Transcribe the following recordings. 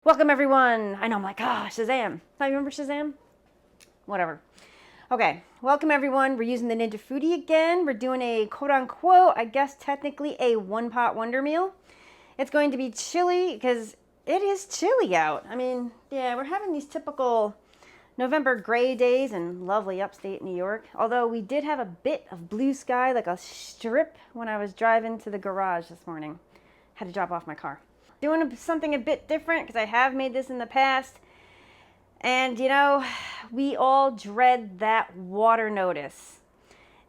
Welcome everyone. I know I'm like, Shazam. I remember Shazam? Whatever. Okay, welcome everyone. We're using the NINJ FOODI again. We're doing a quote unquote, I guess technically a one pot wonder meal. It's going to be chilly because it is chilly out. I mean, yeah, we're having these typical November gray days in lovely upstate New York. Although we did have a bit of blue sky, like a strip when I was driving to the garage this morning. Had to drop off my car. Doing something a bit different because I have made this in the past. And you know, we all dread that water notice.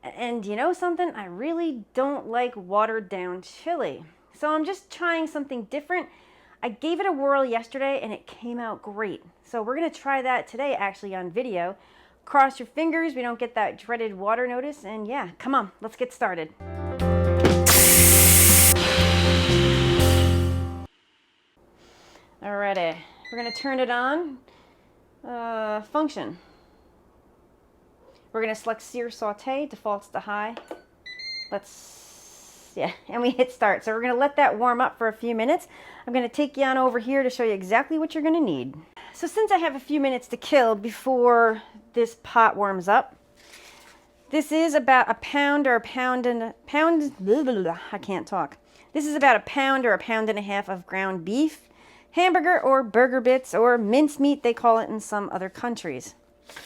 And you know something? I really don't like watered down chili. So I'm just trying something different. I gave it a whirl yesterday and it came out great. So we're gonna try that today actually on video. Cross your fingers, we don't get that dreaded water notice. And yeah, come on, let's get started. Alrighty, we're gonna turn it on. Function. We're gonna select sear saute, defaults to high. And we hit start. So we're gonna let that warm up for a few minutes. I'm gonna take you on over here to show you exactly what you're gonna need. So since I have a few minutes to kill before this pot warms up, this is about a pound or a pound and a pound, I can't talk. This is about a pound or a pound and a half of ground beef, hamburger or burger bits, or mincemeat, they call it in some other countries.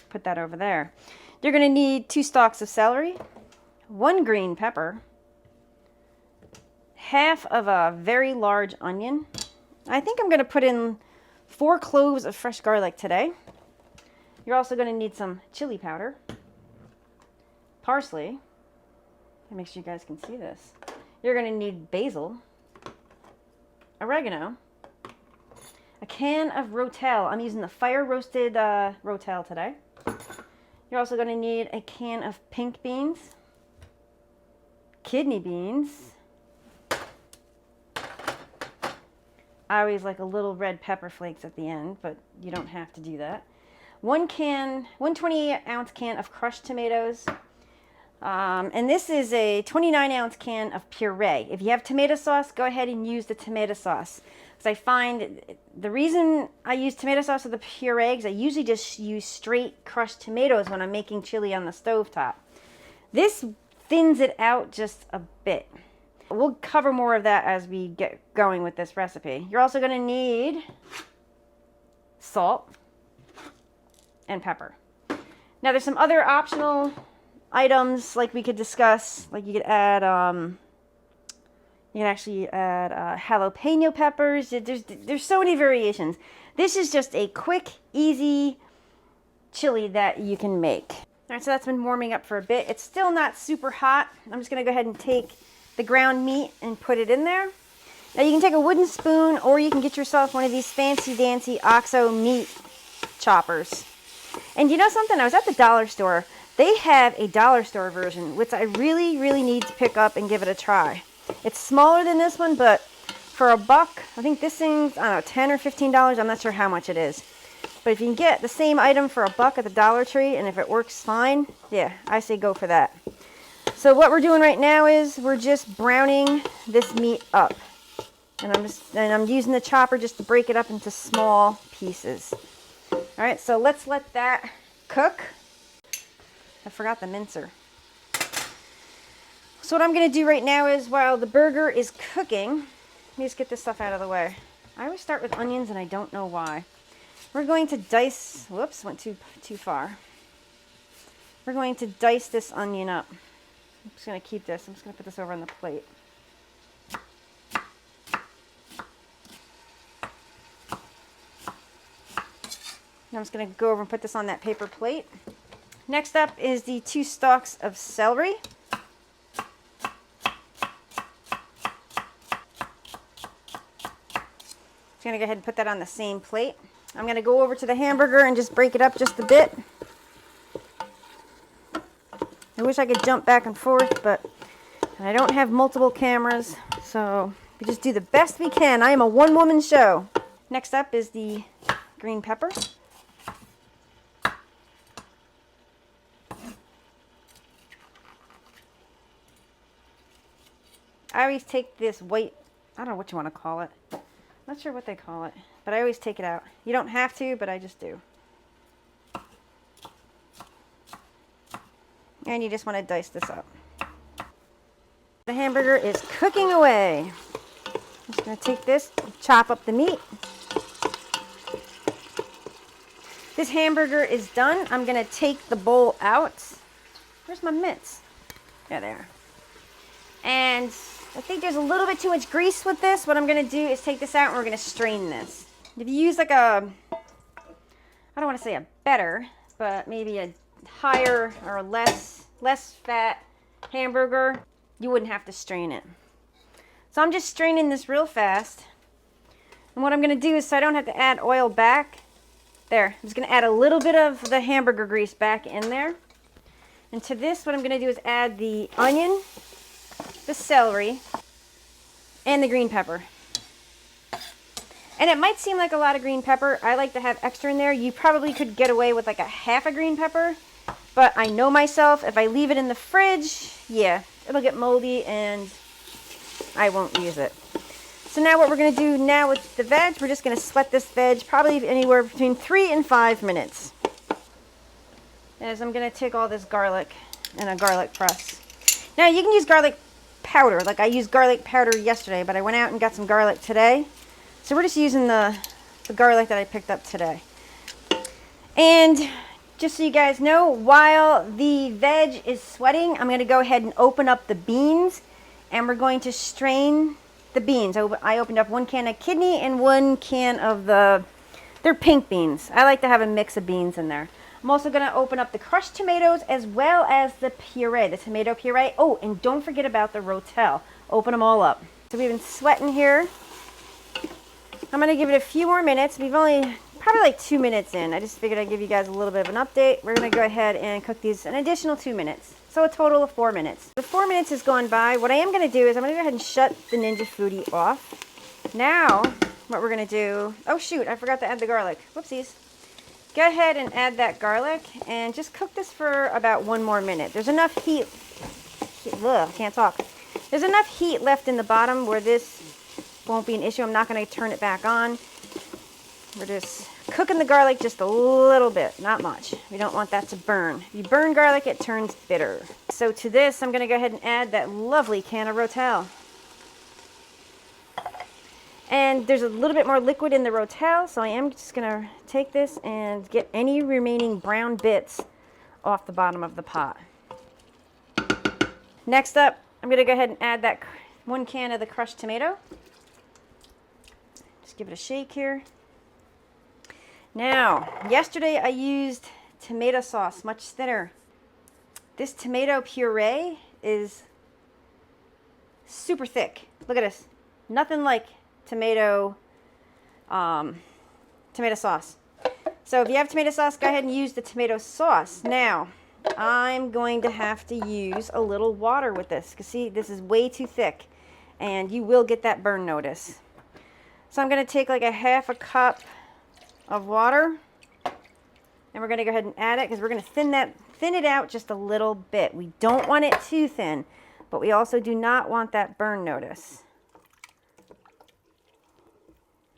Put that over there. You're going to need 2 stalks of celery, 1 green pepper, half of a very large onion. I think I'm going to put in 4 cloves of fresh garlic today. You're also going to need some chili powder, parsley. Make sure you guys can see this. You're going to need basil, oregano, a can of Rotel. I'm using the fire roasted Rotel today. You're also going to need a can of pink beans, kidney beans. I always like a little red pepper flakes at the end, but you don't have to do that. 1 28-ounce can of crushed tomatoes. And this is a 29-ounce can of puree. If you have tomato sauce, go ahead and use the tomato sauce. Because I find the reason I use tomato sauce with the puree is I usually just use straight crushed tomatoes when I'm making chili on the stovetop. This thins it out just a bit. We'll cover more of that as we get going with this recipe. You're also going to need salt and pepper. Now there's some other optional items like we could discuss, like you could add jalapeno peppers. There's so many variations. This is just a quick, easy chili that you can make. All right, so that's been warming up for a bit. It's still not super hot. I'm just gonna go ahead and take the ground meat and put it in there. Now you can take a wooden spoon or you can get yourself one of these fancy dancy OXO meat choppers. And you know something? I was at the dollar store. They have a dollar store version, which I really, really need to pick up and give it a try. It's smaller than this one, but for $1, I think this thing's, I don't know, $10 or $15. I'm not sure how much it is. But if you can get the same item for $1 at the Dollar Tree, and if it works fine, yeah, I say go for that. So what we're doing right now is we're just browning this meat up. And I'm using the chopper just to break it up into small pieces. All right, so let's let that cook. I forgot the mincer. So what I'm going to do right now is, while the burger is cooking, let me just get this stuff out of the way. I always start with onions and I don't know why. We're going to dice, whoops, went too far. We're going to dice this onion up. I'm just going to keep this. I'm just going to put this over on the plate. Now I'm just going to go over and put this on that paper plate. Next up is the 2 stalks of celery. Just gonna go ahead and put that on the same plate. I'm gonna go over to the hamburger and just break it up just a bit. I wish I could jump back and forth, but I don't have multiple cameras, so we just do the best we can. I am a one-woman show. Next up is the green pepper. I always take this white, I don't know what you want to call it, Not sure what they call it, but I always take it out. You don't have to, but I just do. And you just want to dice this up. The hamburger is cooking away. I'm just going to take this, chop up the meat. This hamburger is done. I'm going to take the bowl out. Where's my mitts? Yeah, there. And I think there's a little bit too much grease with this. What I'm going to do is take this out and we're going to strain this. If you use like a, I don't want to say a better, but maybe a higher or less fat hamburger, you wouldn't have to strain it. So I'm just straining this real fast. And what I'm going to do is, so I don't have to add oil back, there, I'm just going to add a little bit of the hamburger grease back in there. And to this, what I'm going to do is add the onion, the celery, and the green pepper. And it might seem like a lot of green pepper. I like to have extra in there. You probably could get away with like a half a green pepper, but I know myself, if I leave it in the fridge, yeah, it'll get moldy and I won't use it. So now what we're going to do now with the veg, we're just going to sweat this veg probably anywhere between 3 and 5 minutes. As I'm going to take all this garlic in a garlic press. Now you can use garlic powder, like I used garlic powder yesterday, but I went out and got some garlic today. So we're just using the garlic that I picked up today. And just so you guys know, while the veg is sweating, I'm going to go ahead and open up the beans, and we're going to strain the beans. I opened up 1 can of kidney and 1 can of they're pink beans. I like to have a mix of beans in there. I'm also going to open up the crushed tomatoes as well as the puree, the tomato puree. Oh, and don't forget about the rotel. Open them all up. So we've been sweating here. I'm going to give it a few more minutes. We've only probably like 2 minutes in. I just figured I'd give you guys a little bit of an update. We're going to go ahead and cook these an additional 2 minutes. So a total of 4 minutes. The 4 minutes has gone by. What I am going to do is I'm going to go ahead and shut the NINJ FOODI off. Now, what we're going to do, oh shoot, I forgot to add the garlic. Whoopsies. Go ahead and add that garlic and just cook this for about 1 more minute. There's enough heat, ugh, can't talk. There's enough heat left in the bottom where this won't be an issue. I'm not going to turn it back on. We're just cooking the garlic just a little bit, not much. We don't want that to burn. If you burn garlic, it turns bitter. So to this, I'm going to go ahead and add that lovely can of rotel. And there's a little bit more liquid in the rotel, so I am just going to take this and get any remaining brown bits off the bottom of the pot. Next up, I'm going to go ahead and add that 1 can of the crushed tomato. Just give it a shake here. Now, yesterday I used tomato sauce, much thinner. This tomato puree is super thick. Look at this. Nothing like tomato sauce. So if you have tomato sauce, go ahead and use the tomato sauce. Now, I'm going to have to use a little water with this, because see, this is way too thick, and you will get that burn notice. So I'm going to take like a half a cup of water, and we're going to go ahead and add it, because we're going to thin it out just a little bit. We don't want it too thin, but we also do not want that burn notice.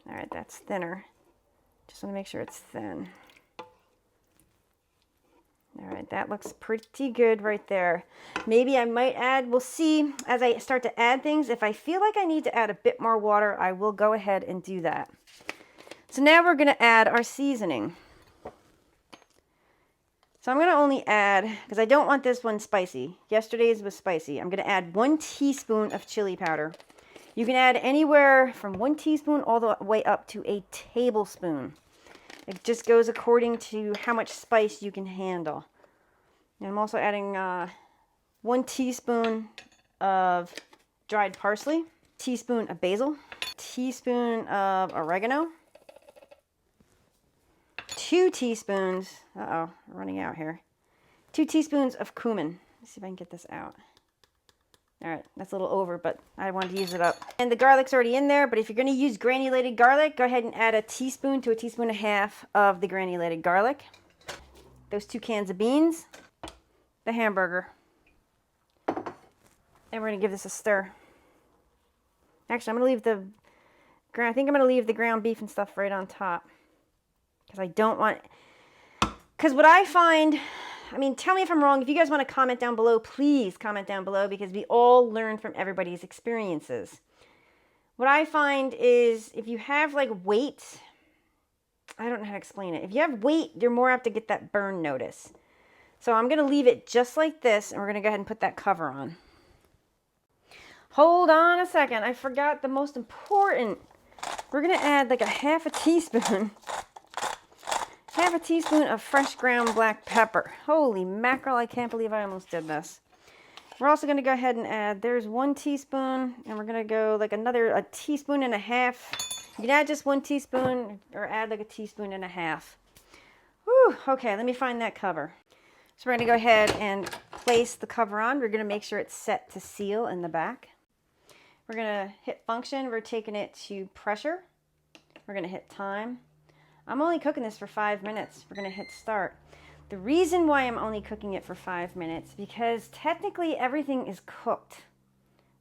All right, that's thinner. Just want to make sure it's thin. All right, that looks pretty good right there. Maybe I might add, we'll see as I start to add things. If I feel like I need to add a bit more water, I will go ahead and do that. So now we're going to add our seasoning. So I'm going to only add, because I don't want this one spicy. Yesterday's was spicy. I'm going to add 1 teaspoon of chili powder. You can add anywhere from 1 teaspoon all the way up to a tablespoon. It just goes according to how much spice you can handle. And I'm also adding 1 teaspoon of dried parsley, teaspoon of basil, teaspoon of oregano, 2 teaspoons, uh-oh, we're running out here, 2 teaspoons of cumin. Let's see if I can get this out. All right, that's a little over, but I wanted to use it up. And the garlic's already in there, but if you're going to use granulated garlic, go ahead and add a teaspoon to a teaspoon and a half of the granulated garlic. Those 2 cans of beans, the hamburger. And we're going to give this a stir. Actually, I'm going to leave the I think I'm going to leave the ground beef and stuff right on top. Because I don't want... Because what I find... I mean, tell me if I'm wrong. If you guys want to comment down below, please comment down below, because we all learn from everybody's experiences. What I find is if you have like weight, I don't know how to explain it. If you have weight, you're more apt to get that burn notice. So I'm going to leave it just like this, and we're going to go ahead and put that cover on. Hold on a second. I forgot the most important. We're going to add like a half a teaspoon of fresh ground black pepper. Holy mackerel, I can't believe I almost did this. We're also going to go ahead and add, there's 1 teaspoon, and we're going to go like a teaspoon and a half. You can add just 1 teaspoon or add like a teaspoon and a half. Whew, okay, let me find that cover. So we're going to go ahead and place the cover on. We're going to make sure it's set to seal in the back. We're going to hit function. We're taking it to pressure. We're going to hit time. I'm only cooking this for 5 minutes. We're going to hit start. The reason why I'm only cooking it for 5 minutes, because technically everything is cooked.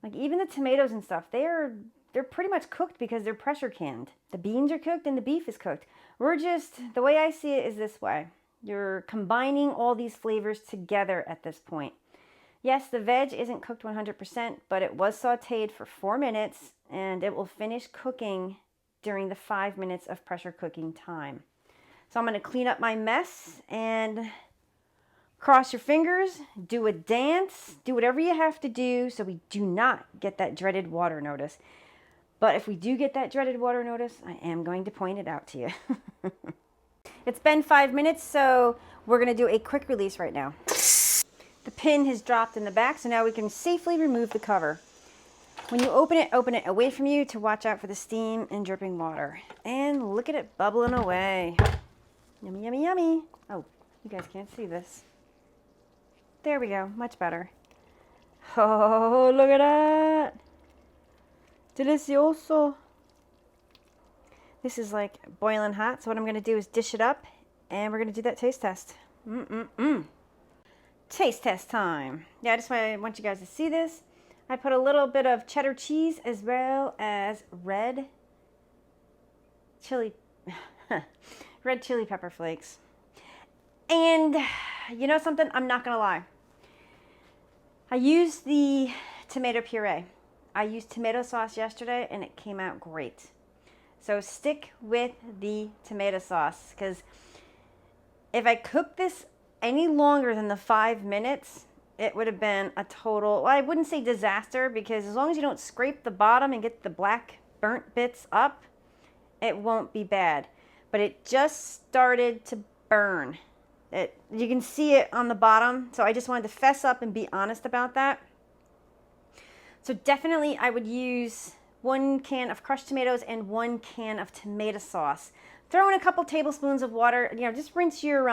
Like even the tomatoes and stuff, they're pretty much cooked because they're pressure canned. The beans are cooked and the beef is cooked. The way I see it is this way. You're combining all these flavors together at this point. Yes, the veg isn't cooked 100%, but it was sauteed for 4 minutes, and it will finish cooking during the 5 minutes of pressure cooking time. So I'm going to clean up my mess and cross your fingers, do a dance, do whatever you have to do so we do not get that dreaded water notice. But if we do get that dreaded water notice, I am going to point it out to you. It's been 5 minutes, so we're going to do a quick release right now. The pin has dropped in the back, so now we can safely remove the cover. When you open it away from you to watch out for the steam and dripping water. And look at it bubbling away. Yummy, yummy, yummy. Oh, you guys can't see this. There we go, much better. Oh, look at that. Delicioso. This is like boiling hot, so what I'm going to do is dish it up, and we're going to do that taste test. Taste test time. Yeah, I just want you guys to see this. I put a little bit of cheddar cheese as well as red chili pepper flakes. And you know something? I'm not going to lie. I used the tomato puree. I used tomato sauce yesterday, and it came out great. So stick with the tomato sauce, because if I cook this any longer than the 5 minutes, it would have been a total, well, I wouldn't say disaster, because as long as you don't scrape the bottom and get the black burnt bits up, it won't be bad. But it just started to burn. You can see it on the bottom, so I just wanted to fess up and be honest about that. So definitely I would use 1 can of crushed tomatoes and 1 can of tomato sauce. Throw in a couple tablespoons of water. You know, just rinse your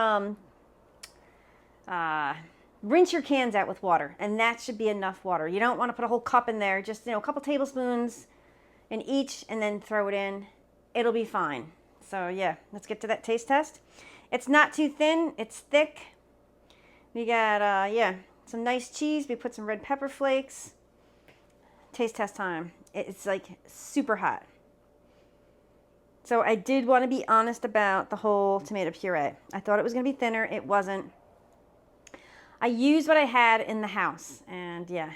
cans out with water, and that should be enough water. You don't want to put a whole cup in there. Just, you know, a couple tablespoons in each, and then throw it in. It'll be fine. So yeah, let's get to that taste test. It's not too thin. It's thick. We got yeah, some nice cheese. We put some red pepper flakes. Taste test time. It's like super hot. So I did want to be honest about the whole tomato puree. I thought it was going to be thinner. It wasn't. I used what I had in the house, and yeah,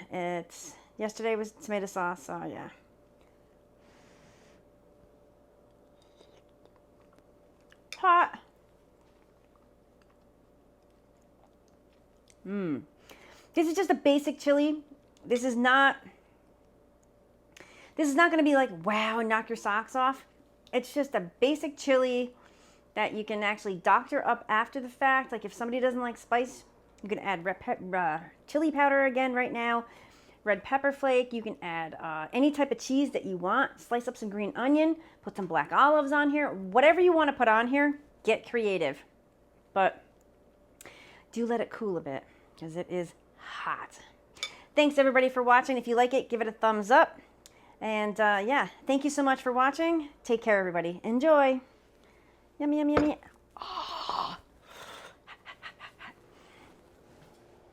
yesterday was tomato sauce, so yeah. Hot. This is just a basic chili. This is not going to be like, wow, knock your socks off. It's just a basic chili that you can actually doctor up after the fact. Like if somebody doesn't like spice, you can add chili powder again right now, red pepper flake. You can add any type of cheese that you want. Slice up some green onion, put some black olives on here. Whatever you want to put on here, get creative. But do let it cool a bit because it is hot. Thanks everybody for watching. If you like it, give it a thumbs up. And yeah, thank you so much for watching. Take care, everybody. Enjoy. Yummy, yummy, yummy.